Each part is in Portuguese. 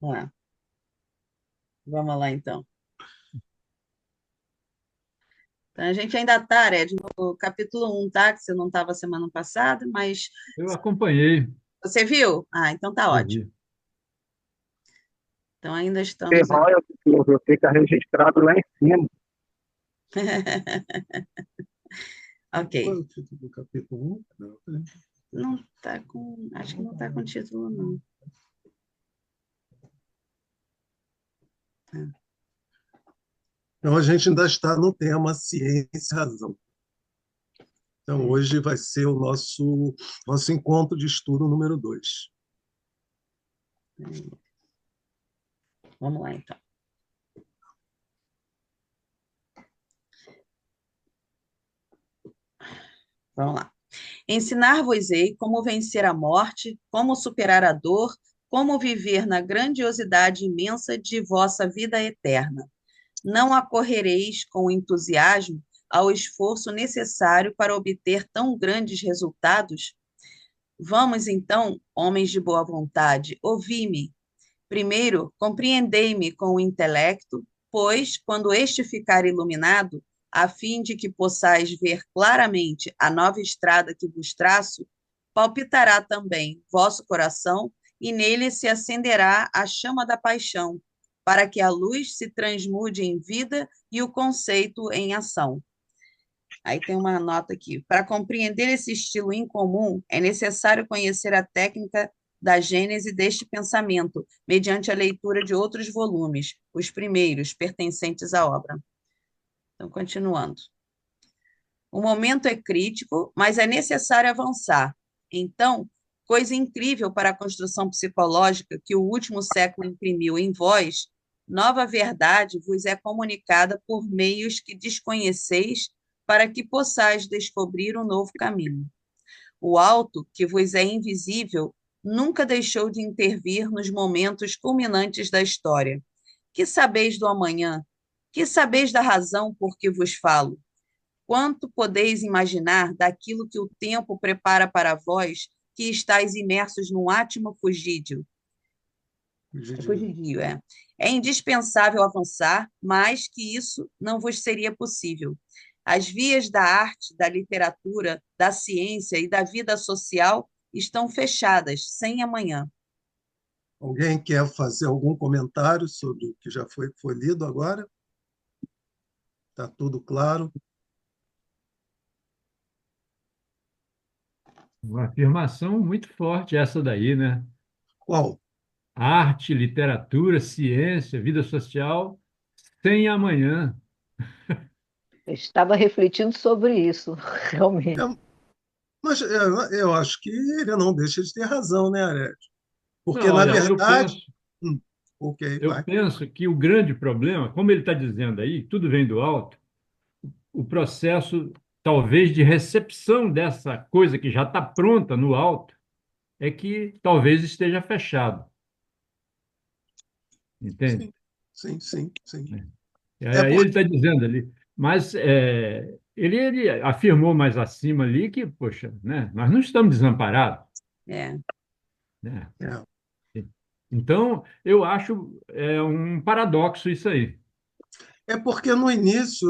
Lá. Vamos lá, então. Então, a gente ainda está, Ed, no capítulo 1, tá? Que você não estava semana passada, mas Eu acompanhei, você viu? Ah, então tá eu ótimo. vi. Então ainda Ter estamos aqui. royalties, filosofia fica registrado lá em cima. Ok. Qual é o título do capítulo 1? Não, né? Não tá com. Acho que não está com título, não. Então, a gente ainda está no tema ciência e razão. Então, É, hoje vai ser o nosso encontro de estudo número 2. é. Vamos lá, então. Vamos lá. Ensinar-vos-ei como vencer a morte, como superar a dor, como viver na grandiosidade imensa de vossa vida eterna. Não acorrereis com entusiasmo ao esforço necessário para obter tão grandes resultados? Vamos, então, homens de boa vontade, ouvi-me. Primeiro, compreendei-me com o intelecto, pois, quando este ficar iluminado, a fim de que possais ver claramente a nova estrada que vos traço, palpitará também vosso coração e nele se acenderá a chama da paixão, para que a luz se transmude em vida e o conceito em ação. Aí tem uma nota aqui. Para compreender esse estilo incomum, é necessário conhecer a técnica da gênese deste pensamento, mediante a leitura de outros volumes, os primeiros pertencentes à obra. Então, continuando. O momento é crítico, mas é necessário avançar. Então, coisa incrível para a construção psicológica que o último século imprimiu em vós, nova verdade vos é comunicada por meios que desconheceis, para que possais descobrir um novo caminho. O alto, que vos é invisível, nunca deixou de intervir nos momentos culminantes da história. Que sabeis do amanhã? Que sabeis da razão por que vos falo? Quanto podeis imaginar daquilo que o tempo prepara para vós, que estáis imersos num átimo fugídio? Fugidio, é. É indispensável avançar, mas que isso não vos seria possível. As vias da arte, da literatura, da ciência e da vida social estão fechadas, sem amanhã. Alguém quer fazer algum comentário sobre o que já foi lido agora? Está tudo claro? Uma afirmação muito forte essa daí, né? Qual? Arte, literatura, ciência, vida social, sem amanhã. Eu estava refletindo sobre isso, realmente. É, mas eu acho que ele não deixa de ter razão, né, Arete? Porque, Não, na olha, verdade. Hum, ok, eu vai. penso que o grande problema, como ele está dizendo aí, tudo vem do alto, o processo, talvez, de recepção dessa coisa que já está pronta no alto, é que talvez esteja fechado, entende? Sim, sim, sim, sim. E É aí ele porque. está dizendo ali, mas ele afirmou mais acima ali que, poxa, né, nós não estamos desamparados, É, né? É, Então, eu acho um paradoxo isso aí. é porque no início,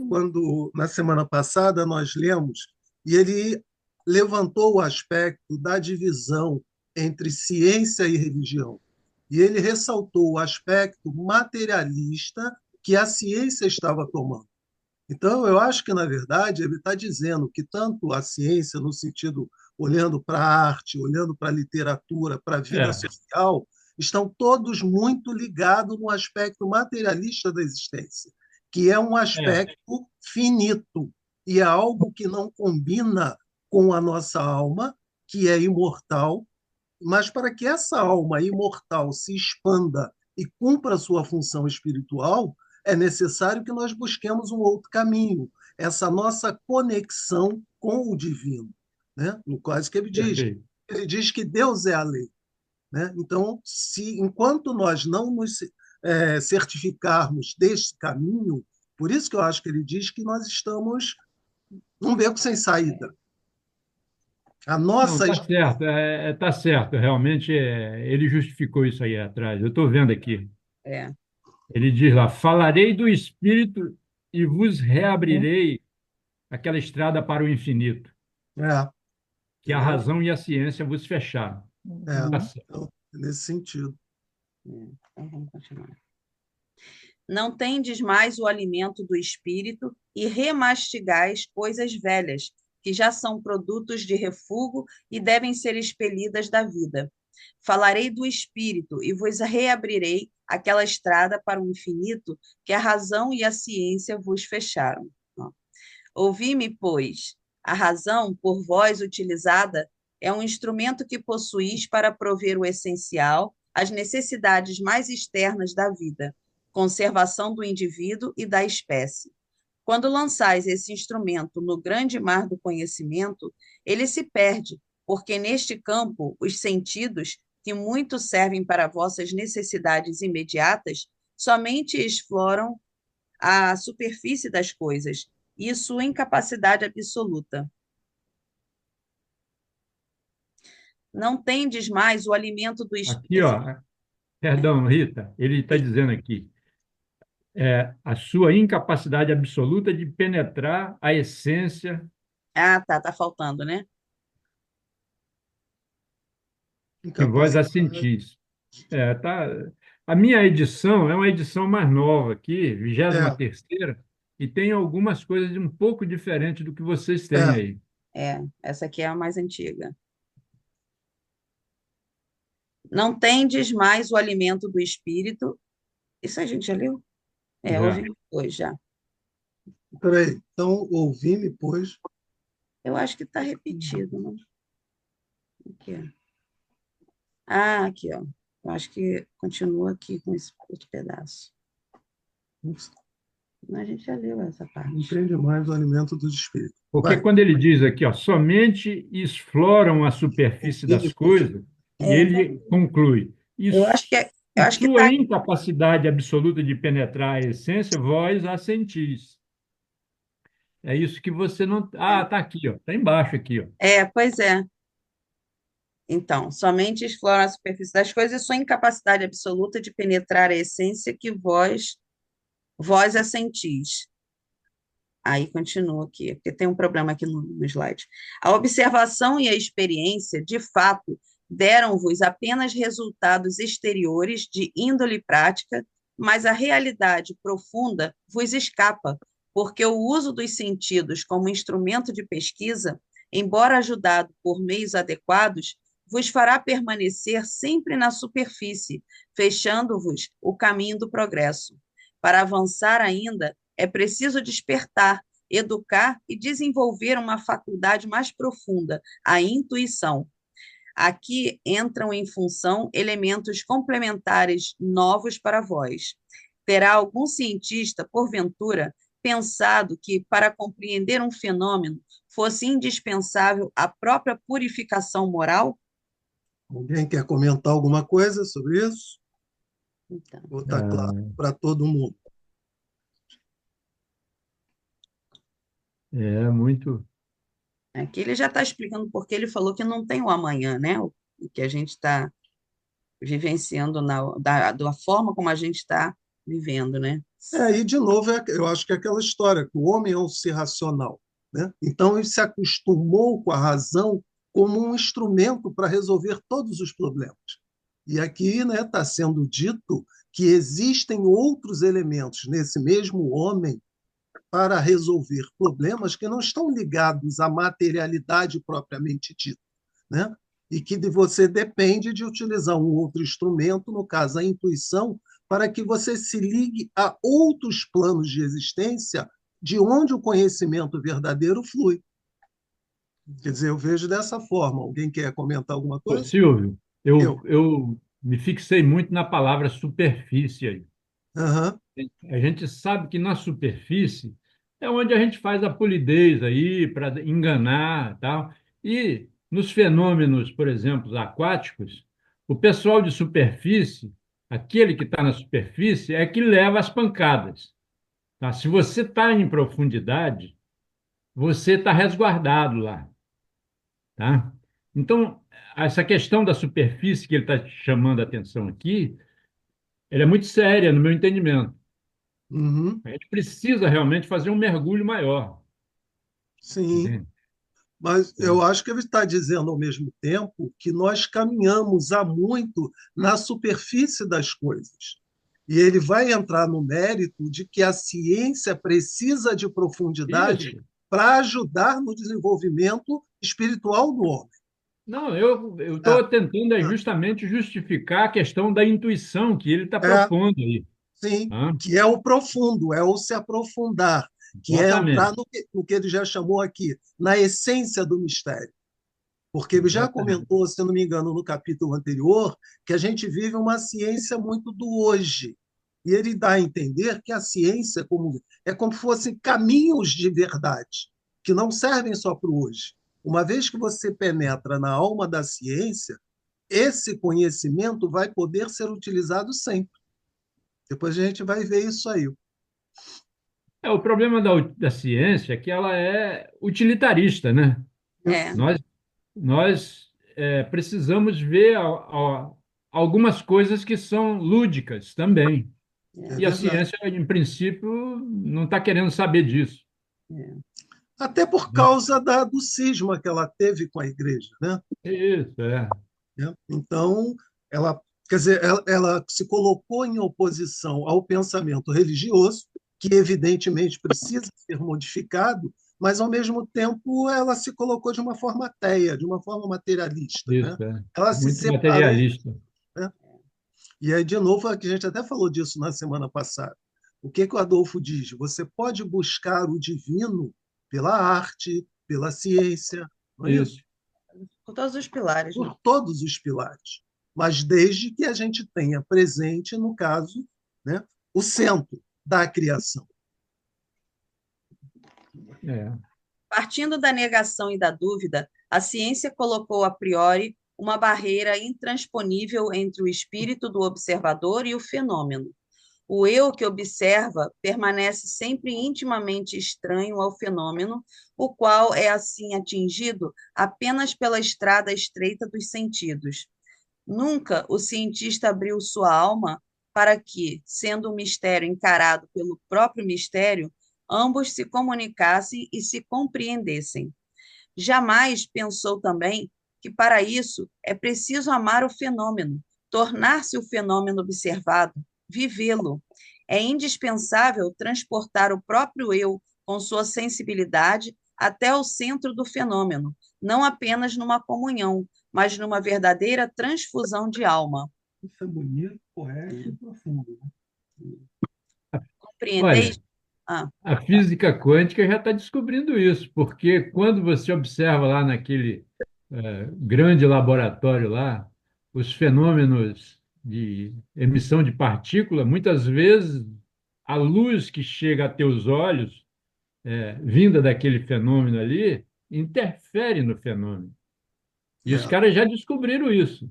quando na semana passada nós lemos, e ele levantou o aspecto da divisão entre ciência e religião. E ele ressaltou o aspecto materialista que a ciência estava tomando. Então, eu acho que, na verdade, ele está dizendo que tanto a ciência, no sentido olhando para a arte, olhando para a literatura, para a vida É, social, estão todos muito ligados no aspecto materialista da existência, que é um é, aspecto finito e é algo que não combina com a nossa alma, que é imortal, mas para que essa alma imortal se expanda e cumpra sua função espiritual, é necessário que nós busquemos um outro caminho, essa nossa conexão com o divino, né? No caso que perfeito. ele diz que Deus é a lei, né? Então, se enquanto nós não nos certificarmos deste caminho, por isso que eu acho que ele diz que nós estamos num beco sem saída. A Não, nossa. tá certo, realmente ele justificou isso aí atrás. Eu estou vendo aqui. É, Ele diz lá: falarei do Espírito e vos reabrirei aquela estrada para o infinito, É, que a entendeu? razão e a ciência vos fecharam. É, Tá Uhum. certo. então, nesse sentido. então vamos continuar. Não tendes mais o alimento do espírito e remastigais coisas velhas, que já são produtos de refúgio e devem ser expelidas da vida. Falarei do espírito e vos reabrirei aquela estrada para o infinito que a razão e a ciência vos fecharam. Ouvi-me, pois, a razão, por vós utilizada, é um instrumento que possuís para prover o essencial, as necessidades mais externas da vida, conservação do indivíduo e da espécie. Quando lançais esse instrumento no grande mar do conhecimento, ele se perde, porque neste campo os sentidos, que muito servem para vossas necessidades imediatas, somente exploram a superfície das coisas e sua incapacidade absoluta. Não tendes mais o alimento do Aqui, ó, perdão, Rita, ele está dizendo aqui, a sua incapacidade absoluta de penetrar a essência Ah, tá faltando, né? que vós a Incapacidade. sentis. Tá. A minha edição é uma edição mais nova aqui, vigésima É, terceira, e tem algumas coisas um pouco diferentes do que vocês têm é. aí. Essa aqui é a mais antiga. Não tendes mais o alimento do espírito. Isso a gente já leu? Já. Ouvi depois já. Peraí. Então, ouvi-me, pois. Eu acho que está repetido, né? Aqui, ó. Aqui, ó. Eu acho que continua aqui com esse outro pedaço. A gente já leu essa Não parte. entende mais o alimento do espírito. Porque Vai. quando ele diz aqui, ó, somente exploram a superfície Ouvi-me, das pois. coisas, e É, ele conclui, eu acho que eu e acho que sua tá. incapacidade absoluta de penetrar a essência, vós a sentis. É isso que você não. Ah, tá aqui, ó. Tá embaixo aqui, ó. Pois é. Então, somente exploram a superfície das coisas e sua incapacidade absoluta de penetrar a essência que vós a sentis. Aí continua aqui, porque tem um problema aqui no slide. A observação e a experiência, de fato, deram-vos apenas resultados exteriores de índole prática, mas a realidade profunda vos escapa, porque o uso dos sentidos como instrumento de pesquisa, embora ajudado por meios adequados, vos fará permanecer sempre na superfície, fechando-vos o caminho do progresso. Para avançar ainda, é preciso despertar, educar e desenvolver uma faculdade mais profunda, a intuição. Aqui entram em função elementos complementares novos para vós. Terá algum cientista, porventura, pensado que, para compreender um fenômeno, fosse indispensável a própria purificação moral? Alguém quer comentar alguma coisa sobre isso? Então, Ou está claro Ah, para todo mundo? é muito. aqui ele já está explicando porque ele falou que não tem o amanhã, né? O que a gente está vivenciando da forma como a gente está vivendo, né? E de novo, eu acho que é aquela história, que o homem é um ser racional, né? Então, ele se acostumou com a razão como um instrumento para resolver todos os problemas. E aqui, né, está sendo dito que existem outros elementos nesse mesmo homem para resolver problemas que não estão ligados à materialidade propriamente dita, né? E que de você depende de utilizar um outro instrumento, no caso a intuição, para que você se ligue a outros planos de existência de onde o conhecimento verdadeiro flui. Quer dizer, eu vejo dessa forma. Alguém quer comentar alguma Ô, coisa? Silvio, Eu. eu me fixei muito na palavra superfície aí. Aham. A gente sabe que na superfície é onde a gente faz a polidez aí para enganar, tal. E nos fenômenos, por exemplo, aquáticos, o pessoal de superfície, aquele que está na superfície, é que leva as pancadas, tá? Se você está em profundidade, você está resguardado lá, tá? Então, essa questão da superfície que ele está chamando a atenção aqui, ela é muito séria, no meu entendimento. Uhum, A gente precisa realmente fazer um mergulho maior, sim. entende? Mas É. eu acho que ele está dizendo ao mesmo tempo que nós caminhamos há muito na superfície das coisas. E ele vai entrar no mérito de que a ciência precisa de profundidade Isso. para ajudar no desenvolvimento espiritual do homem. Não, eu É, estou tentando justamente justificar a questão da intuição que ele está é, propondo aí. sim, Tá? que é o profundo, é o se aprofundar, que é entrar Exatamente, no que ele já chamou aqui, na essência do mistério. Porque ele já exatamente. comentou, se eu não me engano, no capítulo anterior, que a gente vive uma ciência muito do hoje. E ele dá a entender que a ciência é como se fossem caminhos de verdade, que não servem só para o hoje. Uma vez que você penetra na alma da ciência, esse conhecimento vai poder ser utilizado sempre. Depois a gente vai ver isso aí. O problema da ciência é que ela é utilitarista, né? É, Nós, nós precisamos ver algumas coisas que são lúdicas também. É E a é, verdade. ciência, em princípio, não está querendo saber disso. é. Até por Né? causa do cisma que ela teve com a igreja, né? Isso, é. Né? Então, ela, quer dizer, ela se colocou em oposição ao pensamento religioso, que evidentemente precisa ser modificado, mas ao mesmo tempo ela se colocou de uma forma ateia, de uma forma materialista, né? Isso, é. Ela se Muito separou, materialista. né? E aí de novo a gente até falou disso na semana passada. O que o Adolfo diz? Você pode buscar o divino pela arte, pela ciência, não é Isso. isso? Por todos os pilares, né? Por todos os pilares, mas desde que a gente tenha presente, no caso, né, o centro da criação. É. Partindo da negação e da dúvida, a ciência colocou a priori uma barreira intransponível entre o espírito do observador e o fenômeno. O eu que observa permanece sempre intimamente estranho ao fenômeno, o qual é assim atingido apenas pela estrada estreita dos sentidos. Nunca o cientista abriu sua alma para que, sendo um mistério encarado pelo próprio mistério, ambos se comunicassem e se compreendessem. Jamais pensou também que para isso é preciso amar o fenômeno, tornar-se o fenômeno observado, vivê-lo. É indispensável transportar o próprio eu com sua sensibilidade até o centro do fenômeno, não apenas numa comunhão, mas numa verdadeira transfusão de alma. Isso é bonito, poético e profundo. Compreendeis? Olha, Ah, a física quântica já está descobrindo isso, porque quando você observa lá naquele grande laboratório lá, os fenômenos de emissão de partícula, muitas vezes a luz que chega a teus olhos, vinda daquele fenômeno ali, interfere no fenômeno. E os É. caras já descobriram isso.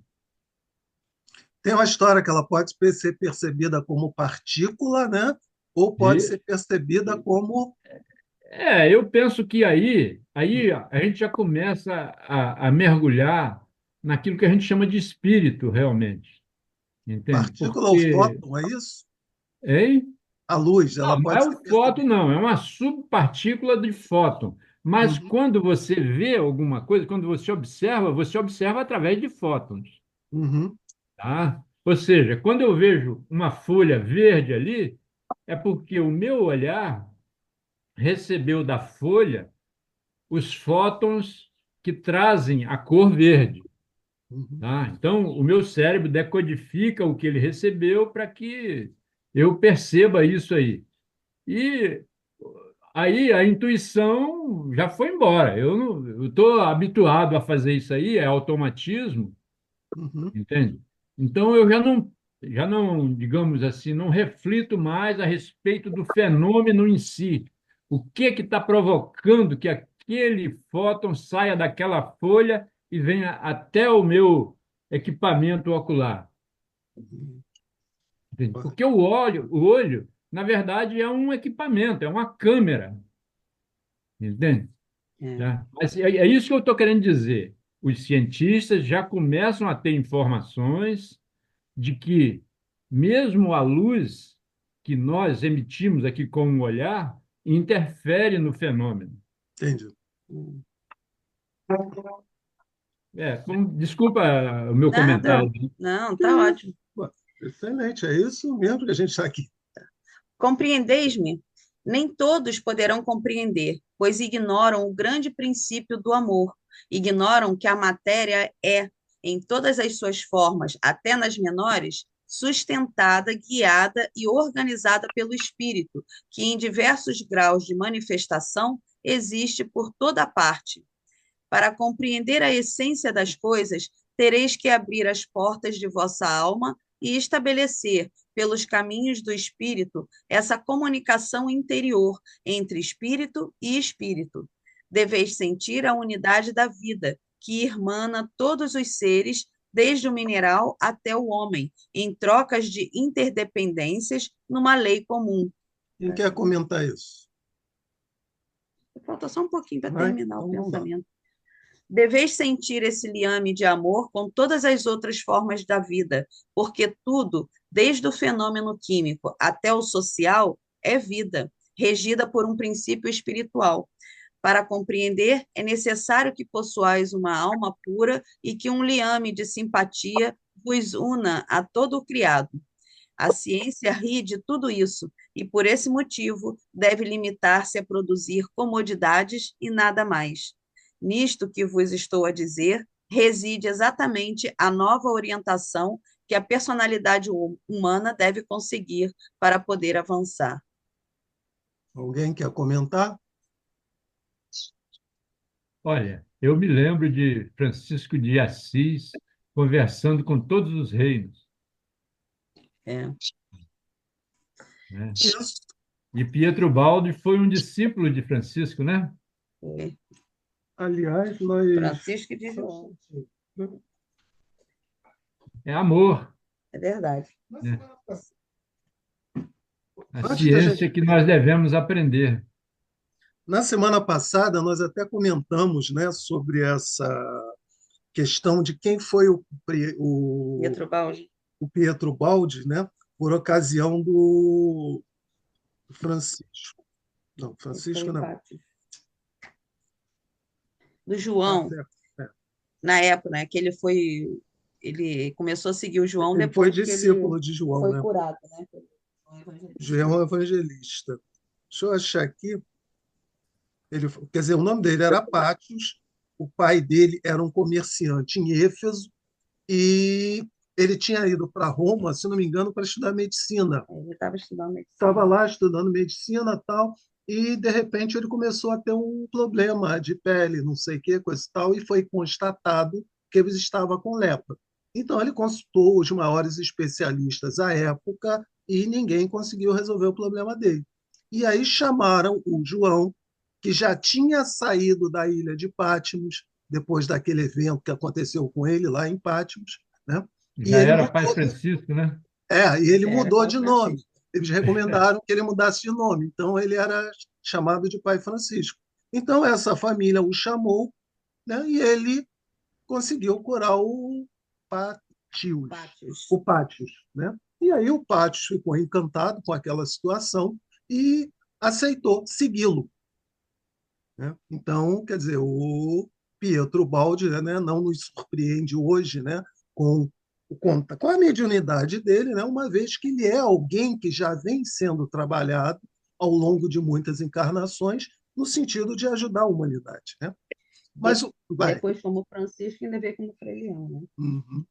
Tem uma história que ela pode ser percebida como partícula, né? Ou pode E ser percebida como. eu penso que aí a gente já começa a mergulhar naquilo que a gente chama de espírito, realmente. Entende? Partícula ou Porque, fóton, é isso? hein? A luz, ela Não, não é pode o ser fóton, percebida. não, é uma subpartícula de fóton. Mas Uhum, quando você vê alguma coisa, quando você observa através de fótons, uhum, tá? Ou seja, quando eu vejo uma folha verde ali, é porque o meu olhar recebeu da folha os fótons que trazem a cor verde, uhum. tá? Então, o meu cérebro decodifica o que ele recebeu para que eu perceba isso aí. E aí a intuição já foi embora. Eu estou habituado a fazer isso aí, é automatismo, Uhum. entende? Então já não, digamos assim, não reflito mais a respeito do fenômeno em si. O que está provocando que aquele fóton saia daquela folha e venha até o meu equipamento ocular? Entende? Porque o olho, na verdade, é um equipamento, é uma câmera, entende? é, Tá? Mas é isso que eu estou querendo dizer. os cientistas já começam a ter informações de que, mesmo a luz que nós emitimos aqui com um olhar, interfere no fenômeno. Entendi. Desculpa o meu Nada, comentário. não, tá ótimo. Bom, excelente, é isso mesmo que a gente está aqui. Compreendeis-me? Nem todos poderão compreender, pois ignoram o grande princípio do amor, ignoram que a matéria é, em todas as suas formas, até nas menores, sustentada, guiada e organizada pelo espírito, que em diversos graus de manifestação existe por toda parte. Para compreender a essência das coisas, tereis que abrir as portas de vossa alma e estabelecer, pelos caminhos do espírito, essa comunicação interior entre espírito e espírito. Deveis sentir a unidade da vida, que irmana todos os seres, desde o mineral até o homem, em trocas de interdependências numa lei comum. Quem quer comentar isso? Falta só um pouquinho para Vai? terminar o Então, vamos lá. pensamento. Deveis sentir esse liame de amor com todas as outras formas da vida, porque tudo, desde o fenômeno químico até o social, é vida, regida por um princípio espiritual. Para compreender, é necessário que possuais uma alma pura e que um liame de simpatia vos una a todo o criado. A ciência ri de tudo isso e, por esse motivo, deve limitar-se a produzir comodidades e nada mais. Nisto que vos estou a dizer, reside exatamente a nova orientação que a personalidade humana deve conseguir para poder avançar. Alguém quer comentar? Olha, eu me lembro de Francisco de Assis conversando com todos os reinos, É, né? Isso. E Pietro Baldi foi um discípulo de Francisco, né? foi Aliás, nós. Francisco de João. É amor, É verdade. né? A Antes da ciência gente... que nós devemos aprender. Na semana passada, nós até comentamos, né, sobre essa questão de quem foi Pietro Baldi. o Pietro Baldi, né, por ocasião do Francisco. Não, Francisco não. Do João, na época, né, que ele começou a seguir o João Ele depois foi que discípulo ele de João, foi né? curado, né? João Evangelista. Deixa eu achar aqui. Quer dizer, o nome dele era Pátios, o pai dele era um comerciante em Éfeso e ele tinha ido para Roma, se não me engano, para estudar medicina. Ele estava estudando medicina. Estava lá estudando medicina e tal, e de repente ele começou a ter um problema de pele, não sei o que, coisa e tal, e foi constatado que ele estava com lepra. Então ele consultou os maiores especialistas à época e ninguém conseguiu resolver o problema dele. E aí chamaram o João, que já tinha saído da ilha de Patmos, depois daquele evento que aconteceu com ele lá em Patmos, né? Já era Pai Francisco, né? E ele mudou Pai de Francisco. nome. Eles recomendaram que ele mudasse de nome. Então, ele era chamado de Pai Francisco. Então, essa família o chamou, né? E ele conseguiu curar o Pátios. Pátios, né? E aí o Pátios ficou encantado com aquela situação e aceitou segui-lo, né? Então, quer dizer, o Pietro Baldi, né, não nos surpreende hoje, né, com com a mediunidade dele, né, uma vez que ele é alguém que já vem sendo trabalhado ao longo de muitas encarnações no sentido de ajudar a humanidade, né? Mas depois como Francisco e ainda veio como Frei Leão, né? Uhum.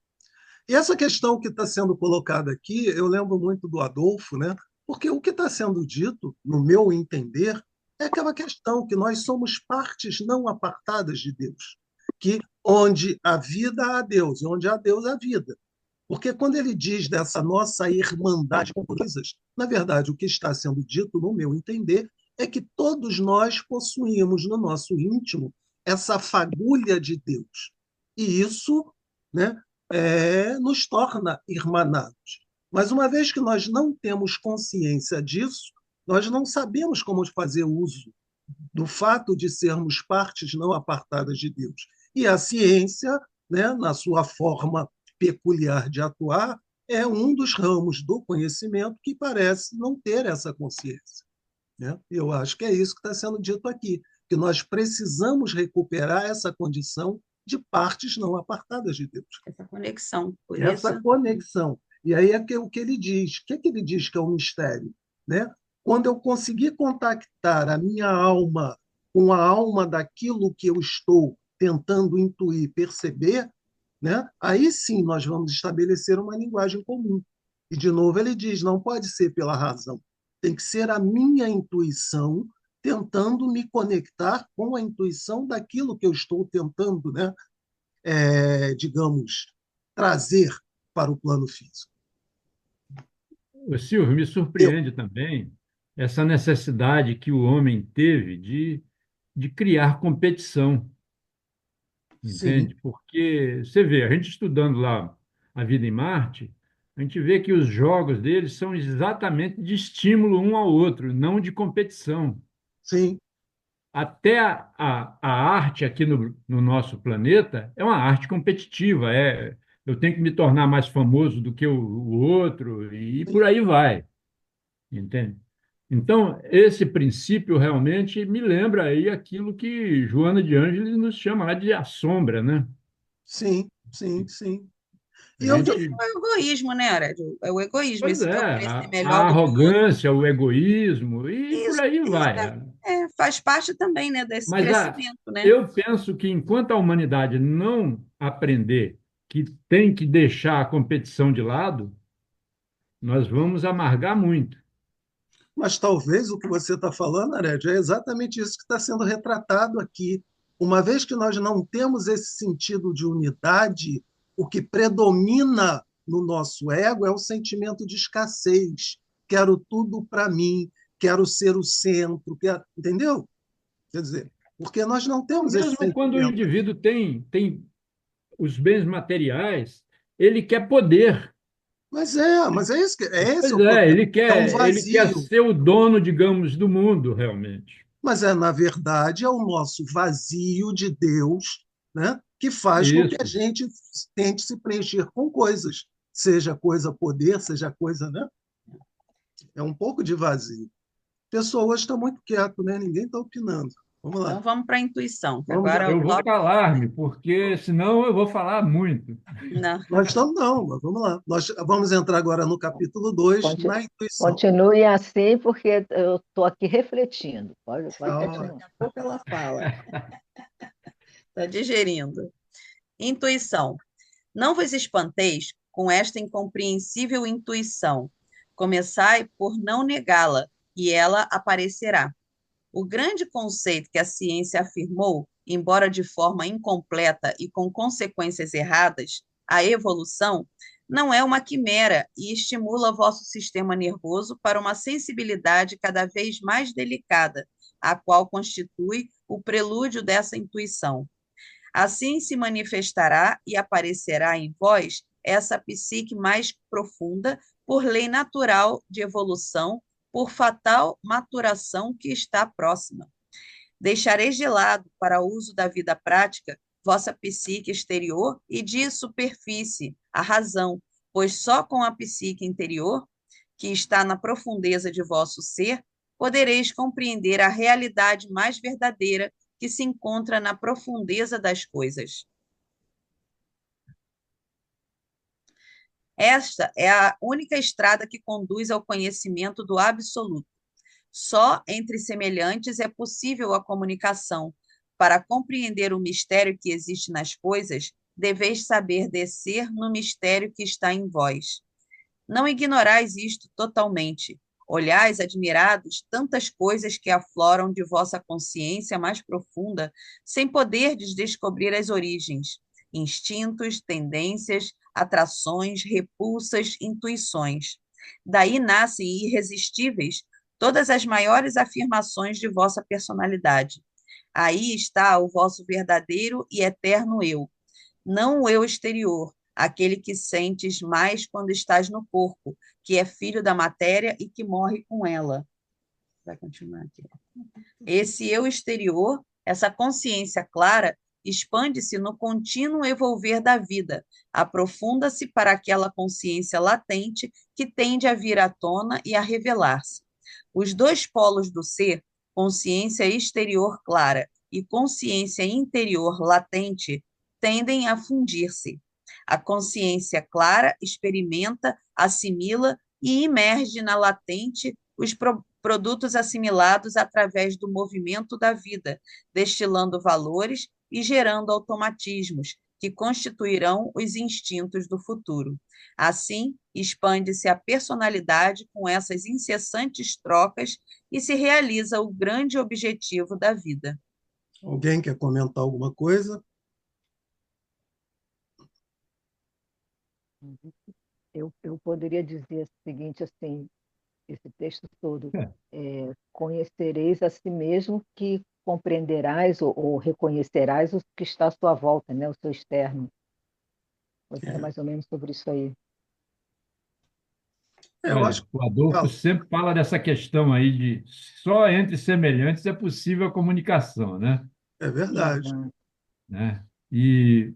E essa questão que está sendo colocada aqui, eu lembro muito do Adolfo, né? Porque o que está sendo dito, no meu entender, é aquela questão que nós somos partes não apartadas de Deus, que onde há vida há Deus, e onde há Deus há vida. Porque quando ele diz dessa nossa irmandade com coisas, na verdade, o que está sendo dito, no meu entender, é que todos nós possuímos no nosso íntimo essa fagulha de Deus. E isso, né, nos torna irmanados. Mas uma vez que nós não temos consciência disso, nós não sabemos como fazer uso do fato de sermos partes não apartadas de Deus. E a ciência, né, na sua forma peculiar de atuar, é um dos ramos do conhecimento que parece não ter essa consciência, né? Eu acho que é isso que está sendo dito aqui, que nós precisamos recuperar essa condição de partes não apartadas de Deus, Essa conexão. Por isso, essa conexão. E aí é o que ele diz. O que, é que ele diz que é um mistério? Né? Quando eu conseguir contactar a minha alma com a alma daquilo que eu estou tentando intuir, perceber, né? Aí sim nós vamos estabelecer uma linguagem comum. E, de novo, ele diz: não pode ser pela razão, tem que ser a minha intuição tentando me conectar com a intuição daquilo que eu estou tentando, né? Digamos, trazer para o plano físico. Ô, Silvio, me Eu, surpreende também essa necessidade que o homem teve de criar competição, sim, entende? Porque você vê, a gente estudando lá a vida em Marte, a gente vê que os jogos deles são exatamente de estímulo um ao outro, não de competição. sim, Até a arte aqui no nosso planeta é uma arte competitiva, eu tenho que me tornar mais famoso do que o outro, e sim. por aí vai. Entende? Então, esse princípio realmente me lembra aí aquilo que Joana de Ângeles nos chama lá de a sombra, né? Sim, sim, sim. A E eu, que é gente, o egoísmo, né, Aurélio? É o egoísmo, pois esse é, querer ser melhor a do que o outro. arrogância, o egoísmo e por Isso, aí isso vai. faz parte também, né, desse Mas crescimento, né? eu penso que enquanto a humanidade não aprender que tem que deixar a competição de lado, nós vamos amargar muito. mas talvez o que você está falando, Ared, é exatamente isso que está sendo retratado aqui. Uma vez que nós não temos esse sentido de unidade, o que predomina no nosso ego é o sentimento de escassez. Quero tudo para mim, quero ser o centro, entendeu? Quer dizer, porque nós não Então, temos esse mesmo quando o sentimento aqui. indivíduo tem os bens materiais, ele quer poder. Mas é isso é esse Pois o é, problema. É um ele quer vazio. ser o dono, digamos, do mundo, realmente. Mas na verdade, é o nosso vazio de Deus, né, que faz com que a Isso. gente tente se preencher com coisas, seja coisa poder, seja coisa, né? É um pouco de vazio. A pessoa hoje está muito quieto, né? Ninguém está opinando. Vamos lá. Então vamos para a intuição, que Vamos agora lá. é o Eu vou tópico. calar-me, porque senão eu vou falar muito. Não, Nós estamos, não, mas vamos lá. Nós vamos entrar agora no capítulo 2 Conti- na intuição. Continue assim, porque eu estou aqui refletindo. Pode continuar. daqui a pouco ela fala. Está digerindo. Intuição. Não vos espanteis com esta incompreensível intuição. Começai por não negá-la, e ela aparecerá. O grande conceito que a ciência afirmou, embora de forma incompleta e com consequências erradas, a evolução, não é uma quimera e estimula vosso sistema nervoso para uma sensibilidade cada vez mais delicada, a qual constitui o prelúdio dessa intuição. Assim se manifestará e aparecerá em vós essa psique mais profunda, por lei natural de evolução, por fatal maturação que está próxima. Deixareis de lado, para o uso da vida prática, vossa psique exterior e de superfície, a razão, pois só com a psique interior, que está na profundeza de vosso ser, podereis compreender a realidade mais verdadeira que se encontra na profundeza das coisas. Esta é a única estrada que conduz ao conhecimento do absoluto. Só entre semelhantes é possível a comunicação. Para compreender o mistério que existe nas coisas, deveis saber descer no mistério que está em vós. Não ignorais isto totalmente. Olhais, admirados, tantas coisas que afloram de vossa consciência mais profunda, sem poderdes descobrir as origens, instintos, tendências, atrações, repulsas, intuições. Daí nascem irresistíveis todas as maiores afirmações de vossa personalidade. Aí está o vosso verdadeiro e eterno eu, não o eu exterior, aquele que sentes mais quando estás no corpo, que é filho da matéria e que morre com ela. Vai continuar aqui. Esse eu exterior, essa consciência clara, expande-se no contínuo evolver da vida, aprofunda-se para aquela consciência latente que tende a vir à tona e a revelar-se. Os dois polos do ser, consciência exterior clara e consciência interior latente, tendem a fundir-se. A consciência clara experimenta, assimila e imerge na latente os produtos assimilados através do movimento da vida, destilando valores e gerando automatismos que constituirão os instintos do futuro. Assim, expande-se a personalidade com essas incessantes trocas e se realiza o grande objetivo da vida. Alguém quer comentar alguma coisa? Eu poderia dizer o seguinte, assim, esse texto todo, conhecereis a si mesmo que compreenderás ou reconhecerás o que está à sua volta, né? O seu externo. É mais ou menos sobre isso aí. Eu acho Olha, que o Adolfo fala. sempre fala dessa questão aí de só entre semelhantes é possível a comunicação, né? É verdade. Exato. Né? E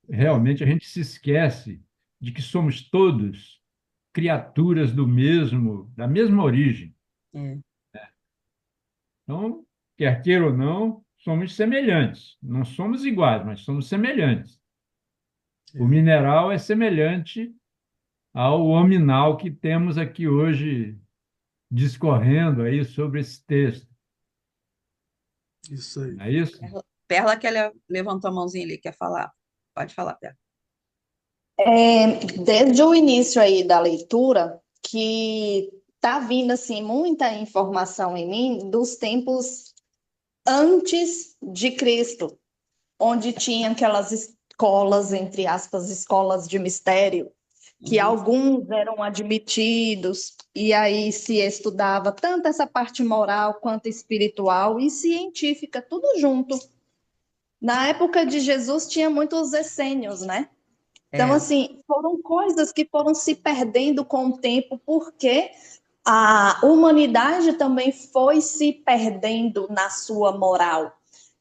realmente a gente se esquece de que somos todos criaturas da mesma origem. É, Então, quer queira ou não, somos semelhantes. Não somos iguais, mas somos semelhantes. O É, mineral é semelhante ao hominal que temos aqui hoje discorrendo aí sobre esse texto. isso aí. Não é isso? Perla que ela levantou a mãozinha ali, quer falar? Pode falar, Perla. Desde o início aí da leitura, que tá vindo assim muita informação em mim dos tempos antes de Cristo, onde tinha aquelas escolas, entre aspas, escolas de mistério, que Uhum. alguns eram admitidos, e aí se estudava tanto essa parte moral quanto espiritual e científica, tudo junto. Na época de Jesus tinha muitos essênios, né? Então, É, assim, foram coisas que foram se perdendo com o tempo, porque a humanidade também foi se perdendo na sua moral.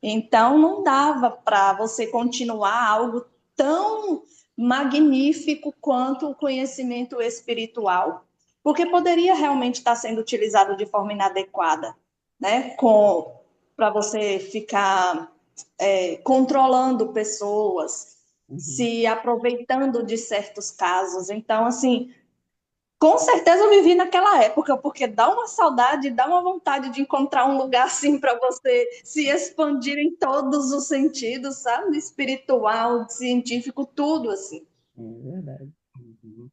Então, não dava para você continuar algo tão magnífico quanto o conhecimento espiritual, porque poderia realmente estar sendo utilizado de forma inadequada, né? Para você ficar controlando pessoas, uhum. se aproveitando de certos casos. Então, assim, com certeza eu vivi naquela época, porque dá uma saudade, dá uma vontade de encontrar um lugar assim para você se expandir em todos os sentidos, sabe? Espiritual, científico, tudo assim. É verdade. Uhum,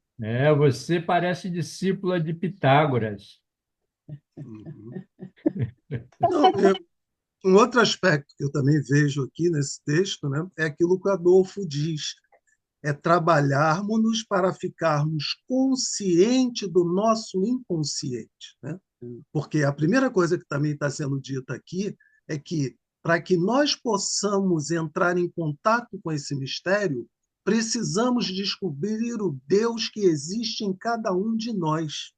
Você parece discípula de Pitágoras. uhum. Não, um outro aspecto que eu também vejo aqui nesse texto, né, é aquilo que o Adolfo diz, é trabalharmos para ficarmos conscientes do nosso inconsciente, né? Porque a primeira coisa que também está sendo dita aqui é que, para que nós possamos entrar em contato com esse mistério, precisamos descobrir o Deus que existe em cada um de nós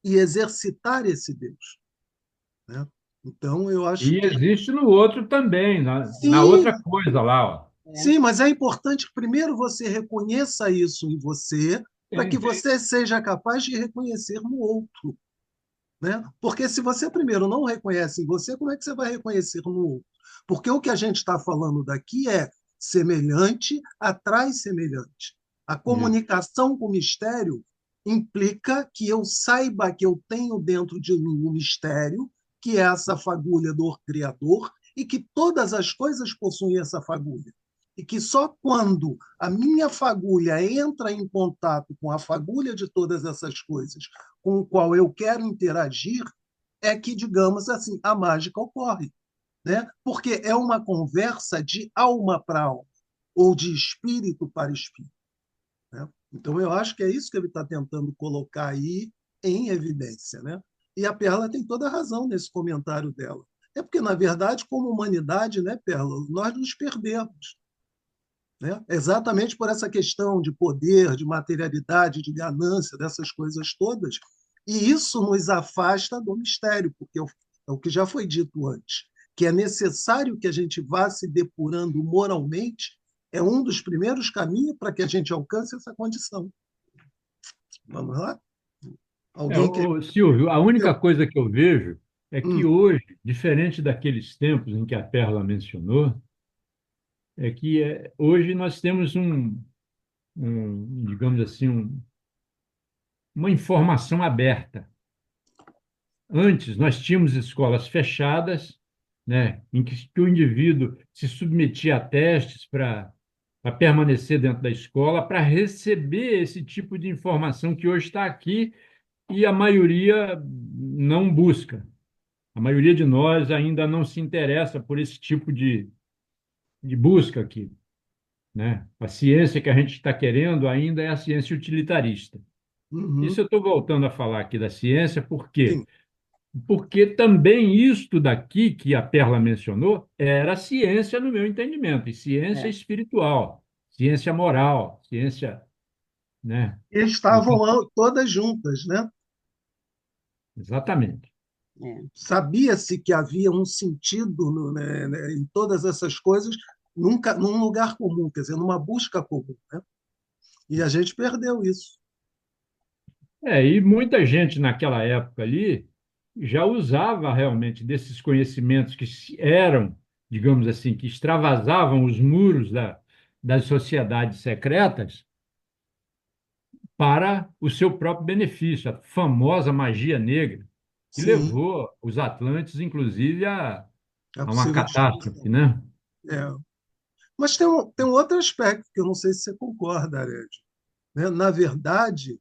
e exercitar esse Deus, né? Então, eu acho E que existe no outro também, na outra sim, coisa lá, ó. É, sim, mas é importante que primeiro você reconheça isso em você, para que Tem. você seja capaz de reconhecer no outro, né? Porque se você primeiro não reconhece em você, como é que você vai reconhecer no outro? Porque o que a gente está falando daqui é semelhante atrai semelhante. A Isso. comunicação com o mistério implica que eu saiba que eu tenho dentro de mim um mistério, que é essa fagulha do Criador, e que todas as coisas possuem essa fagulha. E que só quando a minha fagulha entra em contato com a fagulha de todas essas coisas, com o qual eu quero interagir, é que, digamos assim, a mágica ocorre, né? Porque é uma conversa de alma para alma, ou de espírito para espírito, né? Então, eu acho que é isso que ele está tentando colocar aí em evidência, né? E a Perla tem toda a razão nesse comentário dela. É porque, na verdade, como humanidade, né, Perla, nós nos perdemos, né? Exatamente por essa questão de poder, de materialidade, de ganância, dessas coisas todas. E isso nos afasta do mistério, porque é o que já foi dito antes. que é necessário que a gente vá se depurando moralmente, é um dos primeiros caminhos para que a gente alcance essa condição. Vamos lá? Alguém quer? Silvio, a única coisa que eu vejo é que Hum, hoje, diferente daqueles tempos em que a Perla mencionou, é que hoje nós temos digamos assim, uma informação aberta. Antes, nós tínhamos escolas fechadas, né, em que o indivíduo se submetia a testes para permanecer dentro da escola, para receber esse tipo de informação que hoje está aqui e a maioria não busca. A maioria de nós ainda não se interessa por esse tipo de busca aqui, né? A ciência que a gente está querendo ainda é a ciência utilitarista. uhum, Isso eu estou voltando a falar aqui da ciência, por quê? sim, Porque também isto daqui que a Perla mencionou era ciência no meu entendimento, e ciência É, espiritual, ciência moral, ciência, né? estavam todas juntas, né? Exatamente. é. Sabia-se que havia um sentido em todas essas coisas, nunca num lugar comum, quer dizer, numa busca comum, né? E a gente perdeu isso. E muita gente naquela época ali já usava realmente desses conhecimentos que eram, digamos assim, que extravasavam os muros das sociedades secretas para o seu próprio benefício, a famosa magia negra, que Sim, levou os Atlantes, inclusive, a a uma possível catástrofe, destruição. né? É. Mas tem um outro aspecto que eu não sei se você concorda, Ared, né? Na verdade,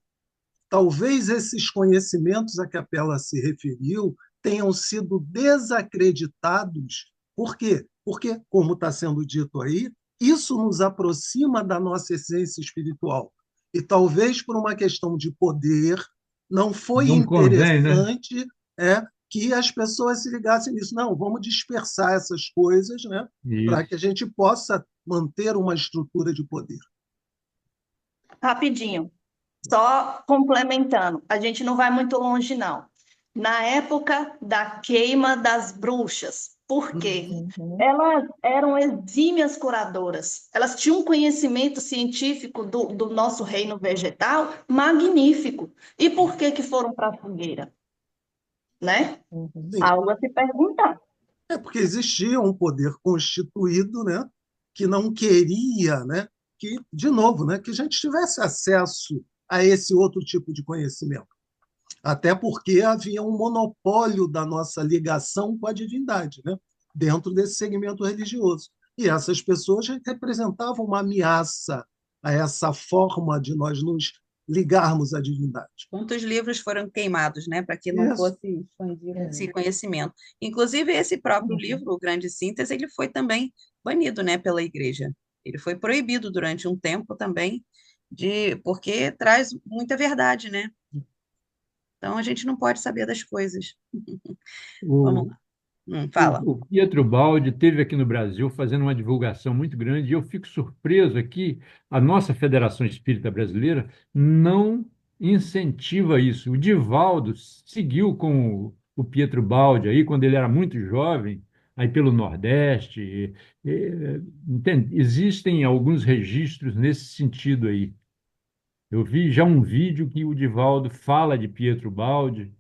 talvez esses conhecimentos a que a Pella se referiu tenham sido desacreditados. Por quê? Porque, como está sendo dito aí, isso nos aproxima da nossa essência espiritual. E talvez por uma questão de poder, não foi Não convém, né? interessante que as pessoas se ligassem nisso. Não, vamos dispersar essas coisas, né, para que Isso. a gente possa manter uma estrutura de poder. Rapidinho, só complementando, a gente não vai muito longe, não. Na época da queima das bruxas, por quê? Uhum. Uhum. Elas eram exímias curadoras, elas tinham um conhecimento científico do nosso reino vegetal magnífico. E por que que foram para a fogueira? Né? Uhum. Sim, Algo a se perguntar. porque existia um poder constituído, né, que não queria, né, que, de novo, né, que a gente tivesse acesso a esse outro tipo de conhecimento. Até porque havia um monopólio da nossa ligação com a divindade, né, dentro desse segmento religioso. E essas pessoas representavam uma ameaça a essa forma de nós nos ligarmos à divindade. Quantos livros foram queimados, né, para que não Isso. fosse expandido esse É. conhecimento? Inclusive, esse próprio Uhum. livro, O Grande Síntese, ele foi também banido, né, pela igreja. Ele foi proibido durante um tempo também, porque traz muita verdade, né? Então, a gente não pode saber das coisas. Vamos O, lá. Fala. o Pietro Baldi esteve aqui no Brasil fazendo uma divulgação muito grande e eu fico surpreso aqui, a nossa Federação Espírita Brasileira não incentiva isso. O Divaldo seguiu com o Pietro Baldi aí quando ele era muito jovem, aí pelo Nordeste. Entende? Existem alguns registros nesse sentido aí. Eu vi já um vídeo que o Divaldo fala de Pietro Baldi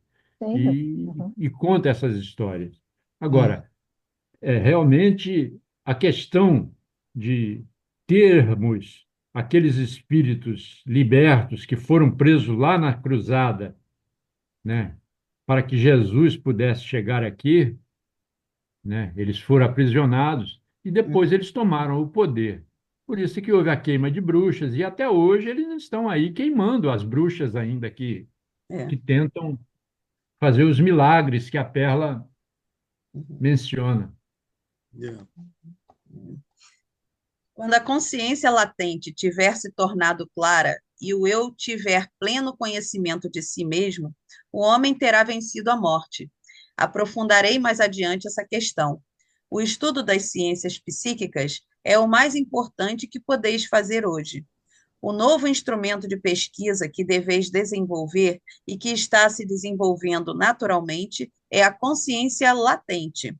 Sim. e, Uhum. e conta essas histórias. Hum, Agora, realmente a questão de termos aqueles espíritos libertos que foram presos lá na cruzada, né, para que Jesus pudesse chegar aqui, né, eles foram aprisionados e depois Uhum. eles tomaram o poder. Por isso que houve a queima de bruxas e até hoje eles estão aí queimando as bruxas ainda É. que tentam fazer os milagres que a Perla Uhum. menciona. yeah. Quando a consciência latente tiver se tornado clara e o eu tiver pleno conhecimento de si mesmo, o homem terá vencido a morte. Aprofundarei mais adiante essa questão. O estudo das ciências psíquicas é o mais importante que podeis fazer hoje. O novo instrumento de pesquisa que deveis desenvolver e que está se desenvolvendo naturalmente é a consciência latente.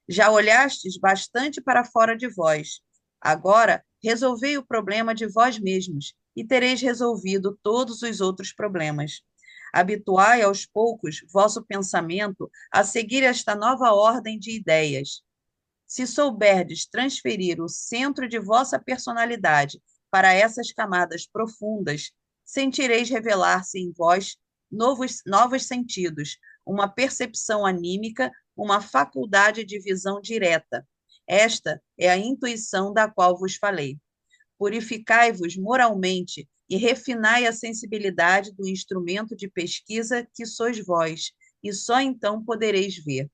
Já olhastes bastante para fora de vós. Agora, resolvei o problema de vós mesmos, e tereis resolvido todos os outros problemas. Habituai aos poucos vosso pensamento a seguir esta nova ordem de ideias. Se souberdes transferir o centro de vossa personalidade para essas camadas profundas, sentireis revelar-se em vós novos sentidos, uma percepção anímica, uma faculdade de visão direta. Esta é a intuição da qual vos falei. Purificai-vos moralmente e refinai a sensibilidade do instrumento de pesquisa que sois vós, e só então podereis ver.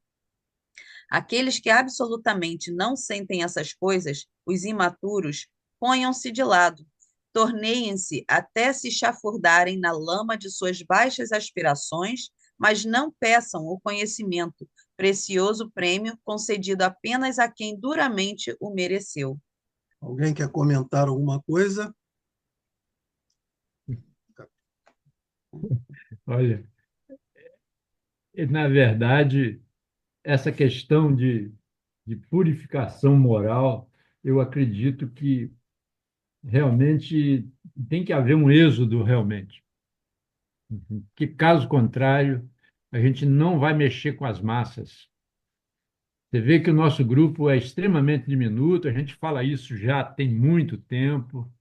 Aqueles que absolutamente não sentem essas coisas, os imaturos, ponham-se de lado, torneiem-se até se chafurdarem na lama de suas baixas aspirações, mas não peçam o conhecimento, precioso prêmio concedido apenas a quem duramente o mereceu. Alguém quer comentar alguma coisa? Olha, na verdade, essa questão de purificação moral, eu acredito que realmente tem que haver um êxodo realmente, que caso contrário, a gente não vai mexer com as massas. Você vê que o nosso grupo é extremamente diminuto, a gente fala isso já tem muito tempo,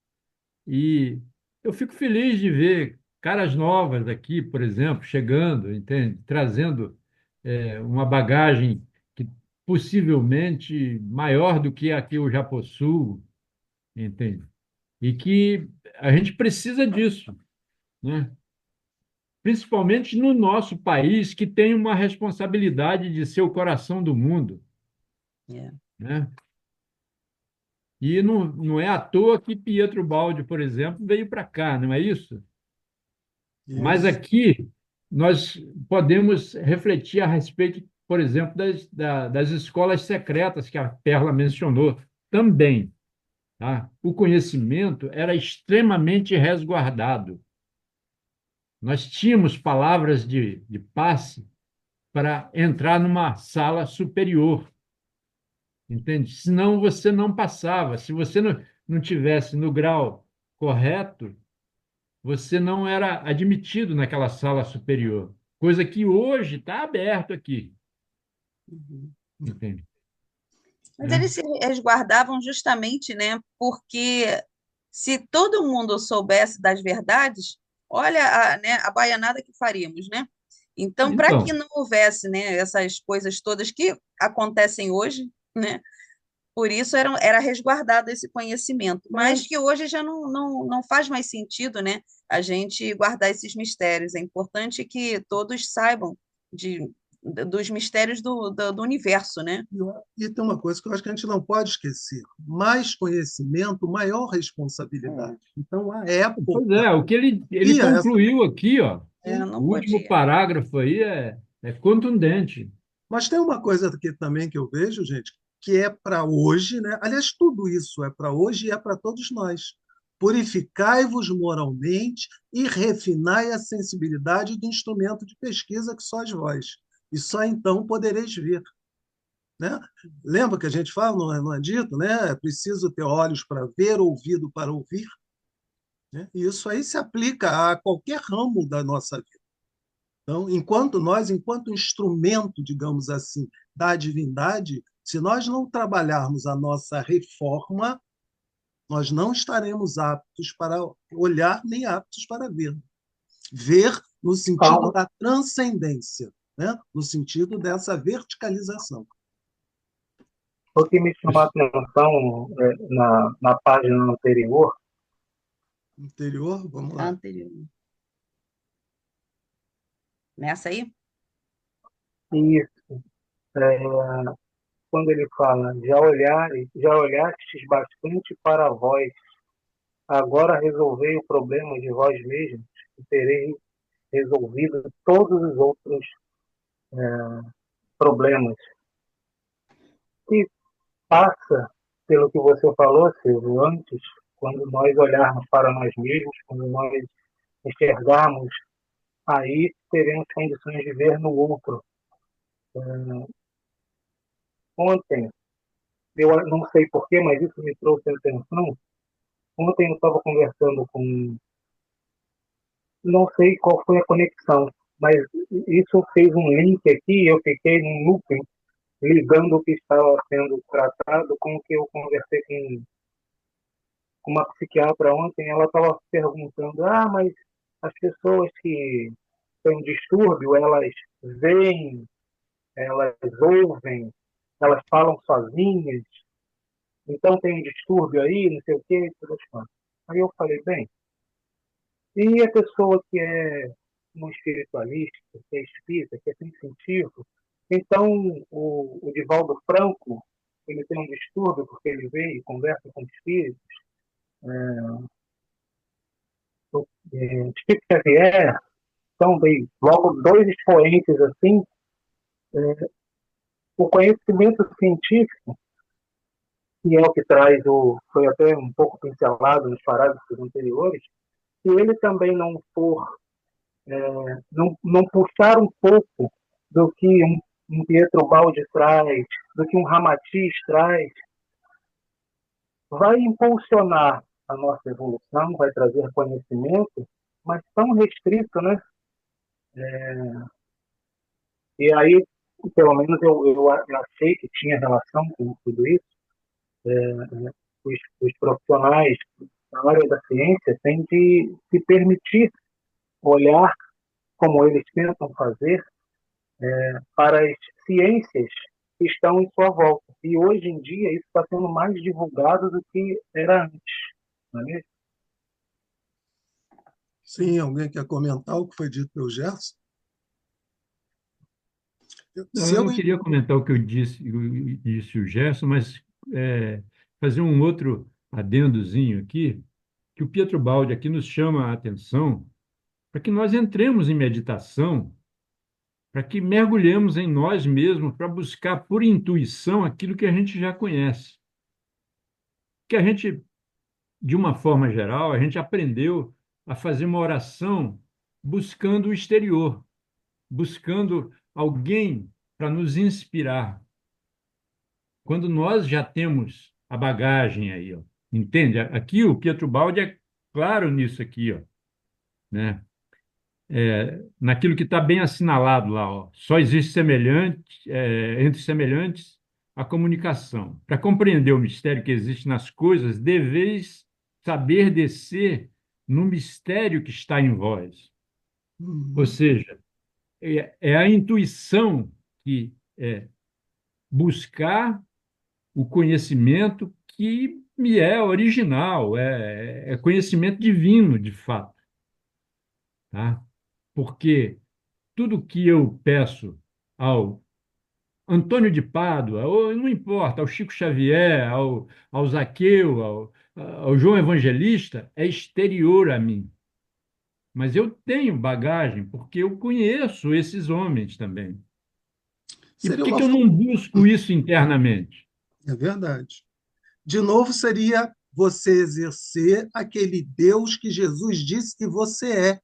e eu fico feliz de ver caras novas aqui, por exemplo, chegando, entende? Trazendo uma bagagem que possivelmente maior do que a que eu já possuo, entende? E que a gente precisa disso, né? Principalmente no nosso país, que tem uma responsabilidade de ser o coração do mundo, É. né? E não é à toa que Pietro Baldi, por exemplo, veio para cá, não é isso? Mas Isso. aqui nós podemos refletir a respeito, por exemplo, das escolas secretas que a Perla mencionou também. Tá? O conhecimento era extremamente resguardado. Nós tínhamos palavras de passe para entrar numa sala superior, entende? Senão você não passava. Se você não tivesse no grau correto, você não era admitido naquela sala superior, coisa que hoje está aberto aqui, Uhum. entende? Mas Né? eles se resguardavam justamente, né? Porque se todo mundo soubesse das verdades, olha né, a baianada que faríamos, né? Então, para que Então, não houvesse, né, essas coisas todas que acontecem hoje, né? Por isso era resguardado esse conhecimento, mas que hoje já não faz mais sentido, né? A gente guardar esses mistérios. É importante que todos saibam dos mistérios do universo, né? E tem uma coisa que eu acho que a gente não pode esquecer: mais conhecimento, maior responsabilidade. Então, a pois época é, o que ele havia essa. concluiu aqui, ó, Não o último podia. parágrafo aí é contundente. Mas tem uma coisa aqui também que eu vejo, gente, que é para hoje, né? Aliás, tudo isso é para hoje e é para todos nós. Purificai-vos moralmente e refinai a sensibilidade do instrumento de pesquisa que sois vós. E só então podereis ver. Né? Lembra que a gente fala, não é dito, né? É preciso ter olhos para ver, ouvido para ouvir. Né? E isso aí se aplica a qualquer ramo da nossa vida. Então, enquanto instrumento, digamos assim, da divindade, se nós não trabalharmos a nossa reforma, nós não estaremos aptos para olhar nem aptos para ver. Ver no sentido Algo, da transcendência, né? No sentido dessa verticalização. o que me chamou a atenção na página anterior, Interior, vamos lá. Anterior. Nessa aí? isso, é, quando ele fala, já olhastes bastante para vós, agora resolvei o problema de vós mesmos, e terei resolvido todos os outros problemas. E passa pelo que você falou, Silvio, antes, quando nós olharmos para nós mesmos, quando nós enxergarmos, aí teremos condições de ver no outro Ontem, eu não sei porquê, mas isso me trouxe a atenção. Ontem eu estava conversando com, não sei qual foi a conexão, mas isso fez um link aqui e eu fiquei num looping, ligando o que estava sendo tratado com o que eu conversei com uma psiquiatra ontem. Ela estava perguntando, mas as pessoas que têm um distúrbio, elas veem, elas ouvem, elas falam sozinhas, então tem um distúrbio aí, não sei o quê, tudo isso. Aí eu falei, bem, e a pessoa que é um espiritualista, que é espírita, que é sensitivo, então o Divaldo Franco, ele tem um distúrbio porque ele veio e conversa com espíritos, Chico Xavier, então veio logo dois expoentes assim, o conhecimento científico, que é o que traz foi até um pouco pincelado nos parágrafos anteriores, se ele também não for, não puxar um pouco do que um Pietro Baldi traz, do que um Ramatiz traz, vai impulsionar a nossa evolução, vai trazer conhecimento, mas tão restrito, né? E aí, pelo menos eu achei que tinha relação com tudo isso. Os profissionais na área da ciência têm de se permitir olhar, como eles tentam fazer, para as ciências que estão em sua volta. E hoje em dia isso está sendo mais divulgado do que era antes. Não é mesmo? Sim, alguém quer comentar o que foi dito pelo Gerson? Não, Se eu eu não queria comentar o que disse o Gerson, mas fazer um outro adendozinho aqui, que o Pietro Baldi aqui nos chama a atenção para que nós entremos em meditação, para que mergulhemos em nós mesmos, para buscar por intuição aquilo que a gente já conhece. Que a gente, de uma forma geral, a gente aprendeu a fazer uma oração buscando o exterior, buscando alguém para nos inspirar. Quando nós já temos a bagagem aí, ó, entende? Aqui o Pietro Baldi é claro nisso aqui, ó, né? Naquilo que está bem assinalado lá, ó. Só existe entre semelhantes a comunicação. Para compreender o mistério que existe nas coisas, deveis saber descer no mistério que está em vós. Ou seja, é a intuição que é buscar o conhecimento que me é original, é conhecimento divino, de fato, tá? Porque tudo que eu peço ao Antônio de Pádua, ou não importa, ao Chico Xavier, ao Zaqueu, ao João Evangelista, é exterior a mim. Mas eu tenho bagagem, porque eu conheço esses homens também. E por seria que uma que eu não busco isso internamente? É verdade. De novo, seria você exercer aquele Deus que Jesus disse que você é.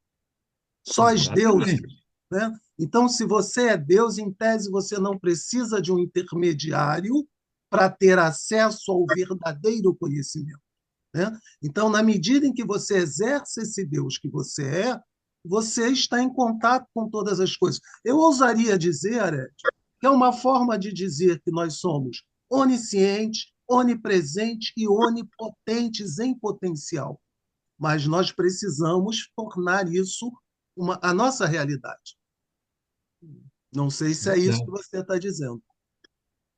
Sós deuses, Exatamente. né? Então, se você é Deus, em tese, você não precisa de um intermediário para ter acesso ao verdadeiro conhecimento, né? Então, na medida em que você exerce esse Deus que você está em contato com todas as coisas. Eu ousaria dizer, Ared, que é uma forma de dizer que nós somos oniscientes, onipresentes e onipotentes em potencial. Mas nós precisamos tornar isso a nossa realidade. Não sei se é isso que você está dizendo.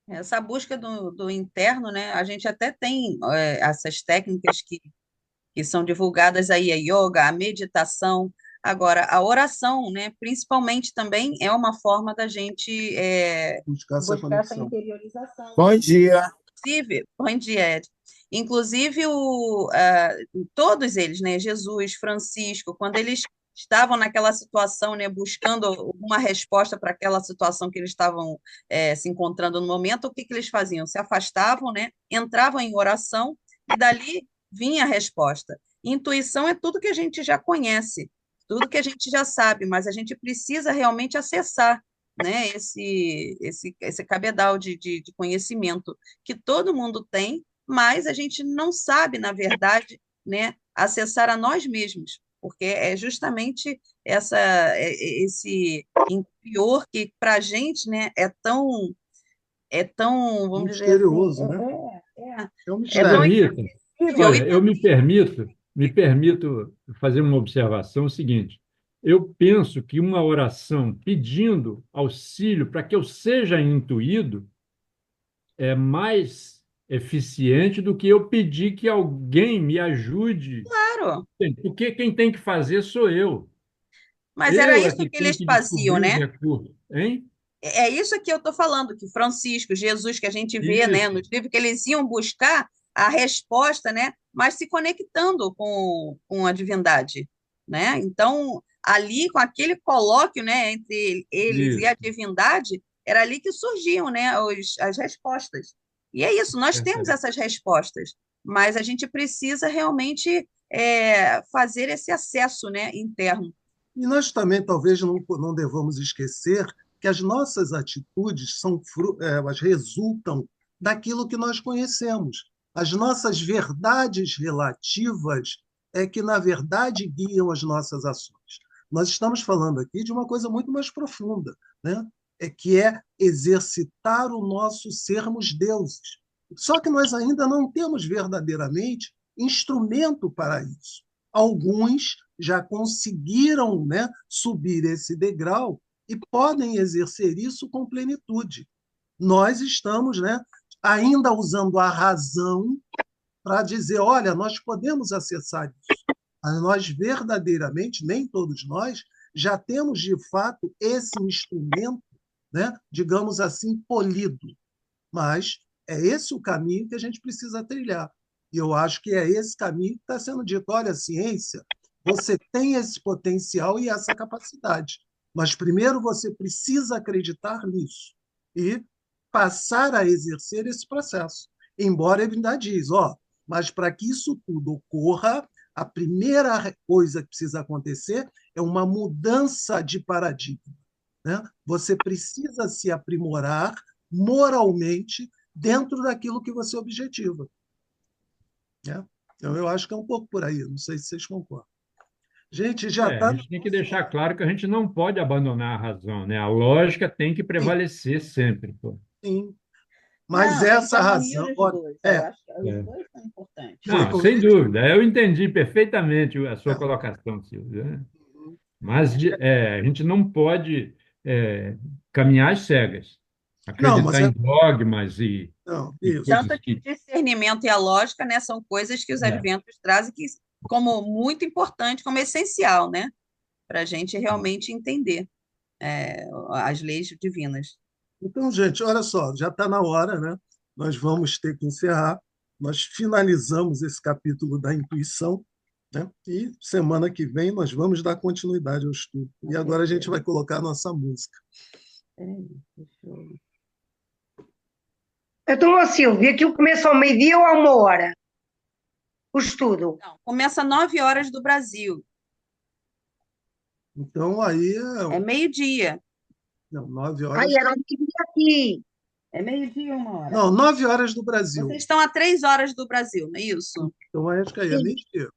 Essa busca do interno, né? A gente até tem essas técnicas que são divulgadas aí, a yoga, a meditação. Agora, a oração, né? Principalmente também é uma forma da gente Buscar essa buscar essa conexão. interiorização. Bom dia. Inclusive, bom dia, Ed. Inclusive, todos eles, né? Jesus, Francisco, quando eles estavam naquela situação, né, buscando uma resposta para aquela situação que eles estavam se encontrando no momento, o que que eles faziam? Se afastavam, né? Entravam em oração e dali vinha a resposta. Intuição é tudo que a gente já conhece, tudo que a gente já sabe, mas a gente precisa realmente acessar. né, esse cabedal de conhecimento que todo mundo tem, mas a gente não sabe, na verdade, né, acessar a nós mesmos, porque é justamente esse interior que para a gente, né, é tão, vamos dizer assim, Misterioso, né? É um é tão Olha, mistério. Rita, invisível e olha, eu me permito fazer uma observação seguinte. Eu penso que uma oração pedindo auxílio para que eu seja intuído é mais eficiente do que eu pedir que alguém me ajude, claro, porque quem tem que fazer sou eu. mas era Eu é isso que que tenho eles que faziam, descobrir os né? recursos, hein? É isso que eu estou falando, que Francisco, Jesus, que a gente vê, né, Isso, nos livros, que eles iam buscar a resposta, né, mas se conectando com a divindade, né? Então, ali, com aquele colóquio, né, entre eles e a isso. divindade, era ali que surgiam, né, as respostas. E é isso, nós temos Verdade. essas respostas, mas a gente precisa realmente fazer esse acesso, né, interno. E nós também talvez não devamos esquecer que as nossas atitudes elas resultam daquilo que nós conhecemos. As nossas verdades relativas é que, na verdade, guiam as nossas ações. Nós estamos falando aqui de uma coisa muito mais profunda, né? Que é exercitar o nosso sermos deuses. Só que nós ainda não temos verdadeiramente instrumento para isso. Alguns já conseguiram, né, subir esse degrau e podem exercer isso com plenitude. Nós estamos, né, ainda usando a razão para dizer, olha, nós podemos acessar isso. Mas nós verdadeiramente, nem todos nós, já temos de fato esse instrumento, né, digamos assim, polido. Mas é esse o caminho que a gente precisa trilhar. E eu acho que é esse caminho que está sendo dito. Olha, ciência, você tem esse potencial e essa capacidade. Mas primeiro você precisa acreditar nisso e passar a exercer esse processo. Embora ele ainda diz, mas para que isso tudo ocorra, a primeira coisa que precisa acontecer é uma mudança de paradigma. Né? Você precisa se aprimorar moralmente dentro daquilo que você objetiva. Né? Então, eu acho que é um pouco por aí, não sei se vocês concordam. Gente, já A está. gente tem que deixar claro que a gente não pode abandonar a razão, né? A lógica tem que Sim, prevalecer sempre, pô. sim. Mas Não, tem que essa unir razão. os dois. Eu acho que os É. dois são importantes. Foi Não, como sem ele dúvida. Eu entendi perfeitamente a sua disse. colocação, Silvio, né? Mas a gente não pode caminhar às cegas, Não, mas acreditar em dogmas e, não, e isso. Tanto coisas que o que. discernimento e a lógica, né, são coisas que os É, adventos trazem como muito importante, como essencial, né, para a gente realmente entender as leis divinas. Então, gente, olha só, já está na hora, né? Nós vamos ter que encerrar. Nós finalizamos esse capítulo da intuição, né? E semana que vem nós vamos dar continuidade ao estudo. E agora a gente vai colocar a nossa música. Peraí, deixa eu... Então, ó, Silvia, aquilo começa ao meio-dia ou a 1 hora? O estudo. Não, começa 9 horas do Brasil, Então, aí é meio-dia, não, 9 horas. Ai, era o que vinha aqui. é meio-dia 1 hora. Não, 9 horas do Brasil. Vocês estão a 3 horas do Brasil, não é isso? Então, acho que aí é Sim. meio-dia.